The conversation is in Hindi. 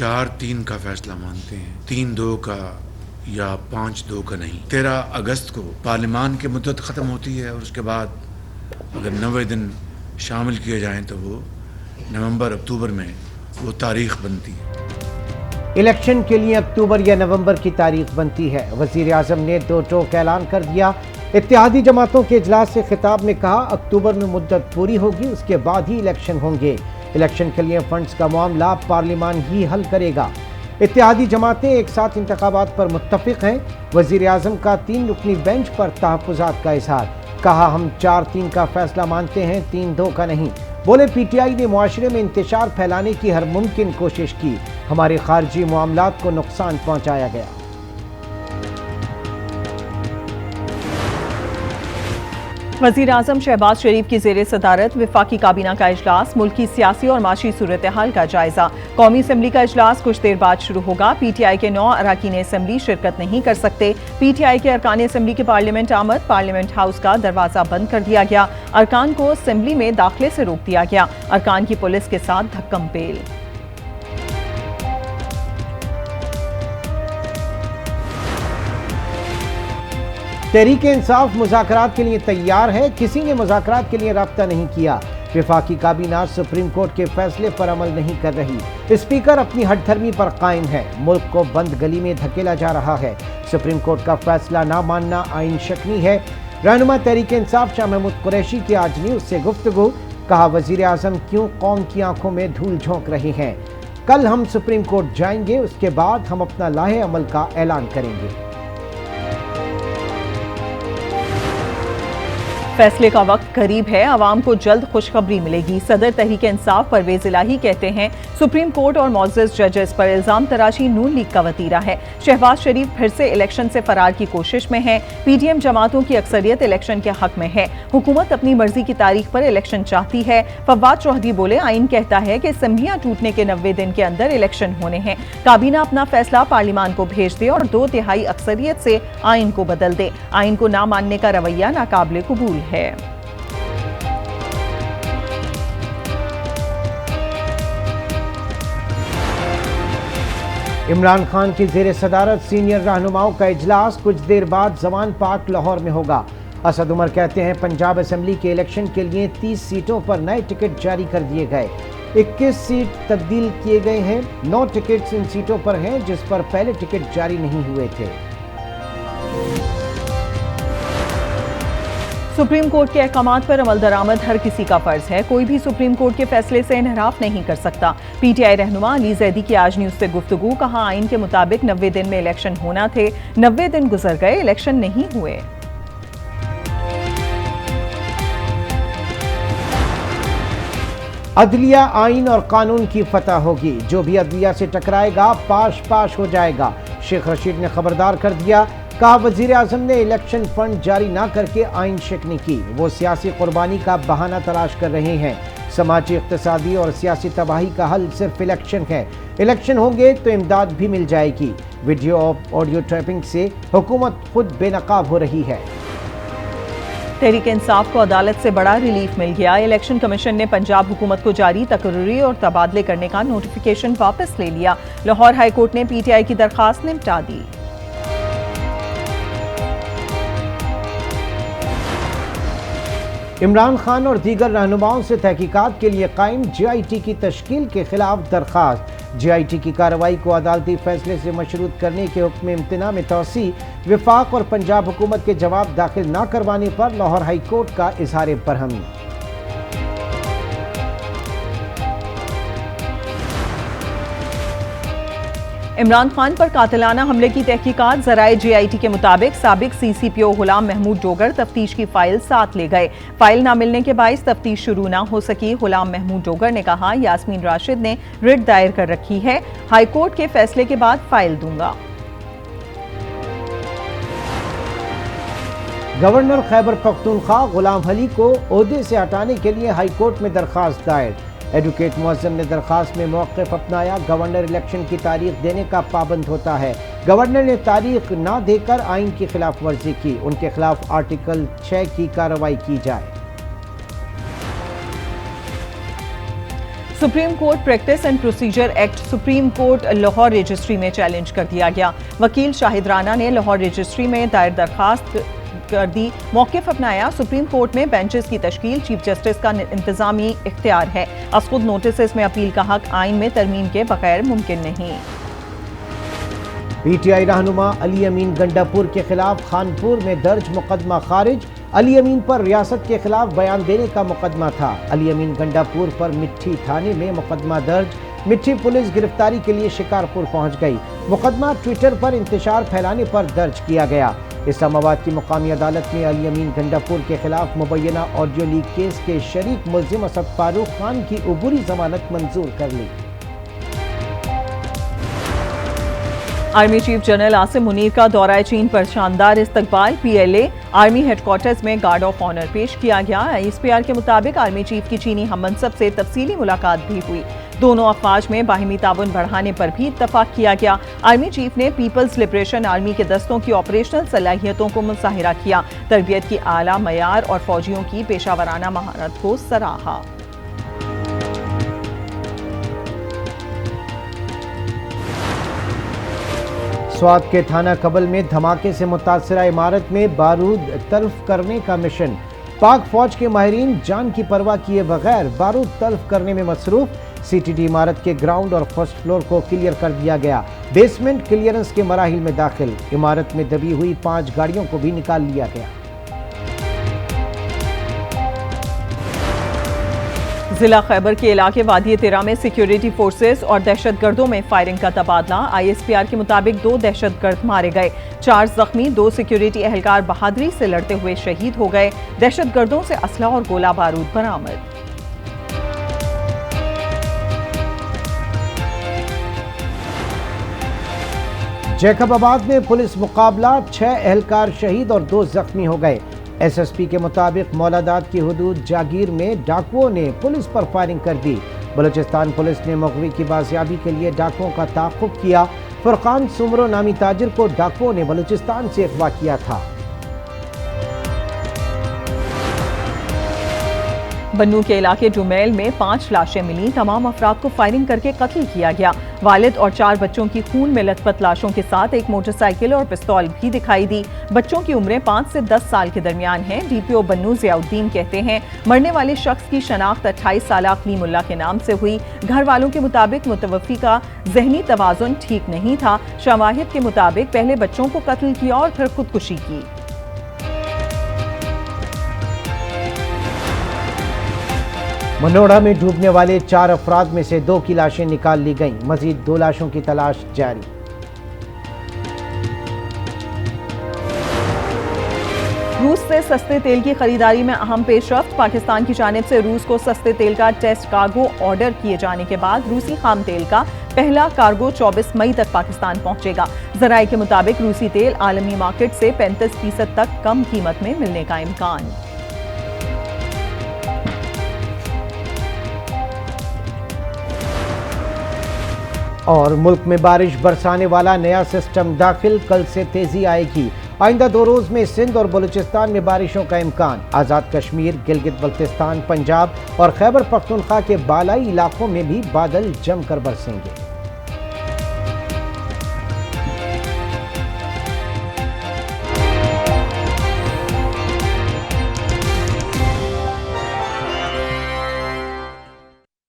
4-3 का फैसला मानते हैं, 3-2 का या 5-2 का नहीं। 13 अगस्त को पार्लियामान की मुद्दत ख़त्म होती है और उसके बाद अगर 90 दिन शामिल किए जाएं तो वो नवंबर-अक्टूबर में वो तारीख बनती है। इलेक्शन के लिए अक्टूबर या नवंबर की तारीख बनती है। वजीर आजम ने दो टोक ऐलान कर दिया। इत्तेहादी जमातों के इजलास से खिताब में कहा, अक्टूबर में मुद्दत पूरी होगी, उसके बाद ही इलेक्शन होंगे। इलेक्शन के लिए फंड्स का मामला पार्लियामान ही हल करेगा। इत्तेहादी जमातें एक साथ इंतखाबात पर मुत्तफिक हैं। वजीर आजम का 3 रुकनी बेंच पर तहफ़्फ़ुज़ात का इज़हार। कहा, हम 4-3 का फैसला मानते हैं, 3-2 का नहीं। बोले, पीटीआई ने मुआशरे में इंतशार फैलाने की हर मुमकिन कोशिश की, हमारे खारजी मामलात को नुकसान पहुंचाया गया। वज़ीर आज़म शहबाज शरीफ की ज़ेरे सदारत वफाकी काबीना का इजलास, मुल्क की सियासी और माशी सूरत हाल का जायजा। कौमी असम्बली का इजलास कुछ देर बाद शुरू होगा। पीटीआई के 9 अरकान असम्बली शिरकत नहीं कर सकते। पीटीआई के अरकान असम्बली के पार्लियामेंट आमद, पार्लियामेंट हाउस का दरवाजा बंद कर दिया गया। अरकान को असम्बली में दाखिले से रोक दिया गया। अरकान की पुलिस के साथ धक्कम पेल। तहरीक-ए-इंसाफ मुज़ाकरात के लिए तैयार है, किसी ने मुज़ाकरात के लिए राब्ता नहीं किया। वफाकी काबीना सुप्रीम कोर्ट के फैसले पर अमल नहीं कर रही। स्पीकर अपनी हठधर्मी पर कायम है। मुल्क को बंद गली में धकेला जा रहा है। सुप्रीम कोर्ट का फैसला ना मानना आइन शक्नी है। रहनुमा तहरीक-ए-इंसाफ शाह महमूद कुरैशी की आज न्यूज़ से गुफ्तगू। कहा, वज़ीर आज़म क्यों कौम की आंखों में धूल झोंक रहे हैं। कल हम सुप्रीम कोर्ट जाएंगे, उसके बाद हम अपना लाहे अमल का ऐलान करेंगे। फैसले का वक्त करीब है, आवाम को जल्द खुशखबरी मिलेगी। सदर तहरीक इंसाफ परवेज इलाही कहते हैं, सुप्रीम कोर्ट और मोअज़्ज़ज़ जजेस पर इल्जाम तराशी नून लीग का वतीरा है। शहबाज शरीफ फिर से इलेक्शन से फरार की कोशिश में है। पीटीएम जमातों की अक्सरियत इलेक्शन के हक में है। हुकूमत अपनी मर्जी की तारीख पर इलेक्शन चाहती है। फवाद चौधरी बोले, आइन कहता है कि असम्बलियां टूटने के 90 दिन के अंदर इलेक्शन होने हैं। काबीना अपना फैसला पार्लियामान को भेज दे और 2/3 अक्सरियत से आइन को बदल दे। आइन को ना मानने का रवैया नाकाबिले कबूल है। इमरान खान की ज़ेरे सदारत सीनियर रहनुमाओं का इजलास कुछ देर बाद जवान पार्क लाहौर में होगा। असद उमर कहते हैं, पंजाब असेंबली के इलेक्शन के लिए 30 सीटों पर नए टिकट जारी कर दिए गए। 21 सीट तब्दील किए गए हैं। 9 टिकट इन सीटों पर हैं जिस पर पहले टिकट जारी नहीं हुए थे। सुप्रीम कोर्ट के अहकामात पर अमल दरामद हर किसी का फर्ज है। कोई भी सुप्रीम कोर्ट के फैसले से इनहराफ नहीं कर सकता। पीटीआई रहनुमा अली जैदी की आज न्यूज़ से गुफ्तगू। कहा, आइन के मुताबिक 90 दिन में इलेक्शन होना थे, 90 दिन गुजर गए, इलेक्शन नहीं हुए। अदलिया, आइन और कानून की फतह होगी। जो भी अदलिया से टकराएगा पाश पाश हो जाएगा। शेख रशीद ने खबरदार कर दिया। कहा, वजीर आजम ने इलेक्शन फंड जारी ना करके आइन शिकनी की। वो सियासी कुर्बानी का बहाना तलाश कर रहे हैं। समाजी, इक्तिसादी और सियासी तबाही का हल सिर्फ इलेक्शन है। इलेक्शन होंगे तो इमदाद भी मिल जाएगी। वीडियो और ऑडियो ट्रैपिंग से हुकूमत खुद बेनकाब हो रही है। तहरीक इंसाफ को अदालत से बड़ा रिलीफ मिल गया। इलेक्शन कमीशन ने पंजाब हुकूमत को जारी तकर्री और तबादले करने का नोटिफिकेशन वापस ले लिया। लाहौर हाई कोर्ट ने पीटीआई की दरखास्त निपटा दी। इमरान खान और दीगर रहनुमाओं से तहकीकात के लिए कायम JIT की तश्कील के खिलाफ दरखास्त। JIT की कार्रवाई को अदालती फैसले से मशरूत करने के हुक्म इम्तना में तोसी। वफाक और पंजाब हुकूमत के जवाब दाखिल न करवाने पर लाहौर हाई कोर्ट का इजहार बरहमी। इमरान खान पर कातिलाना हमले की तहकीकात। ज़राए JIT के मुताबिक साबिक CCPO गुलाम महमूद डोगर तफ्तीश की फाइल साथ ले गए। फाइल ना मिलने के बाइस तफ्तीश शुरू ना हो सकी। गुलाम महमूद डोगर ने कहा, यास्मीन राशिद ने रिट दायर कर रखी है, हाईकोर्ट के फैसले के बाद फाइल दूंगा। गवर्नर खैबर पख्तूनख्वा गुलाम अली को ओहदे से हटाने के लिए हाईकोर्ट में दरखास्त दायर। एडवोकेट मुअज्जम ने दरखास्त में मौक़िफ़ अपनाया। गवर्नर इलेक्शन की तारीख देने का पाबंद होता है। गवर्नर ने तारीख ना देकर आइन की खिलाफ वर्जी की। उनके खिलाफ आर्टिकल 6 की कार्रवाई की जाए। Supreme court practice and procedure act supreme court Lahore registry में चैलेंज कर दिया गया। वकील शाहिद राना ने लाहौर रजिस्ट्री में दायर दरखास्त कर दी, मौक़िफ़ अपनाया। सुप्रीम कोर्ट में बेंचेस की तश्कील चीफ जस्टिस का इंतजामी इख्तियार है। खुद नोटिस में अपील का हक आइन में तरमीम के बगैर मुमकिन नहीं। पीटीआई रहनुमा अली अमीन गंडापुर के खिलाफ खानपुर में दर्ज मुकदमा खारिज। अली अमीन पर रियासत के खिलाफ बयान देने का मुकदमा था। अली अमीन गंडापुर पर मिट्टी थाने में मुकदमा दर्ज। मिट्टी पुलिस गिरफ्तारी के लिए शिकारपुर पहुंच गई। मुकदमा ट्विटर पर इंतशार फैलाने पर दर्ज किया गया। इस्लामाबाद की मुकामी अदालत ने अली अमीन गंडापुर के खिलाफ मुबैना ऑडियो लीक केस के शरीक मुल्जिम असद फारूक खान की अबूरी जमानत मंजूर कर ली। Army chief general Asim Munir का दौरा चीन पर शानदार इस्तकबाल। PLA आर्मी हेडक्वार्टर्स में गार्ड ऑफ ऑनर पेश किया गया। ISPR के मुताबिक आर्मी चीफ की चीनी हममनसब से तफसीली मुलाकात भी हुई। दोनों अफवाज में बाहिमी ताउन बढ़ाने पर भी इत्तफाक किया गया। आर्मी चीफ ने पीपल्स लिबरेशन आर्मी के दस्तों की ऑपरेशनल सलाहियतों को मुज़ाहिरा किया, तरबियत की आला मयार और फौजियों की पेशावराना महारत को सराहा। स्वात के थाना कबल में धमाके से मुतासरा इमारत में बारूद तल्फ करने का मिशन। पाक फौज के माहिरीन जान की परवाह किए बगैर बारूद तल्फ करने में मसरूफ। CTD इमारत के ग्राउंड और फर्स्ट फ्लोर को क्लियर कर दिया गया। बेसमेंट क्लियरेंस के मराहिल में दाखिल। इमारत में दबी हुई 5 गाड़ियों को भी निकाल लिया गया। जिला खैबर के इलाके वादी तिरा में सिक्योरिटी फोर्सेस और दहशतगर्दों में फायरिंग का तबादला। ISPR के मुताबिक 2 दहशतगर्द मारे गए, 4 जख्मी। 2 सिक्योरिटी एहलकार बहादुरी से लड़ते हुए शहीद हो गए। दहशतगर्दों से असला और गोला बारूद बरामद। जैकबाबाद में पुलिस मुकाबला, 6 एहलकार शहीद और 2 जख्मी हो गए। SSP के मुताबिक मौलादात की हुदूद जागीर में डाकुओं ने पुलिस पर फायरिंग कर दी। बलूचिस्तान पुलिस ने मुग़वी की बाजियाबी के लिए डाकुओं का ताक़ुब किया। फुरकान सुमरो नामी ताजिर को डाकुओं ने बलूचिस्तान से अगवा किया था। बन्नू के इलाके जुमैल में 5 लाशें मिली। तमाम अफराद को फायरिंग करके कत्ल किया गया। वालिद और 4 बच्चों की खून में लथपथ लाशों के साथ एक मोटरसाइकिल और पिस्तौल भी दिखाई दी। बच्चों की उम्रें 5 से 10 साल के दरमियान हैं। DPO बन्नू ज़ियाउद्दीन कहते हैं मरने वाले शख्स की शनाख्त 28 साला कलीमुल्लाह के नाम से हुई। घर वालों के मुताबिक मुतवफ़ी का ज़हनी तवाज़ुन ठीक नहीं था। शवाहिद के मुताबिक पहले बच्चों को कत्ल किया और फिर खुदकुशी की। मनोड़ा में डूबने वाले 4 अफराद में से 2 की लाशें निकाल ली गईं। मजीद 2 लाशों की तलाश जारी। रूस से सस्ते तेल की खरीदारी में अहम पेशरफ्त। पाकिस्तान की जानिब से रूस को सस्ते तेल का टेस्ट कार्गो ऑर्डर किए जाने के बाद रूसी खाम तेल का पहला कार्गो 24 मई तक पाकिस्तान पहुंचेगा। ज़राए के मुताबिक रूसी तेल आलमी मार्केट से 35% तक कम कीमत में मिलने का इम्कान। और मुल्क में बारिश बरसाने वाला नया सिस्टम दाखिल, कल से तेजी आएगी। आइंदा 2 रोज में सिंध और बलूचिस्तान में बारिशों का इम्कान। आज़ाद कश्मीर, गिलगित बल्तिस्तान, पंजाब और खैबर पख्तूनख्वा के बालाई इलाकों में भी बादल जमकर बरसेंगे।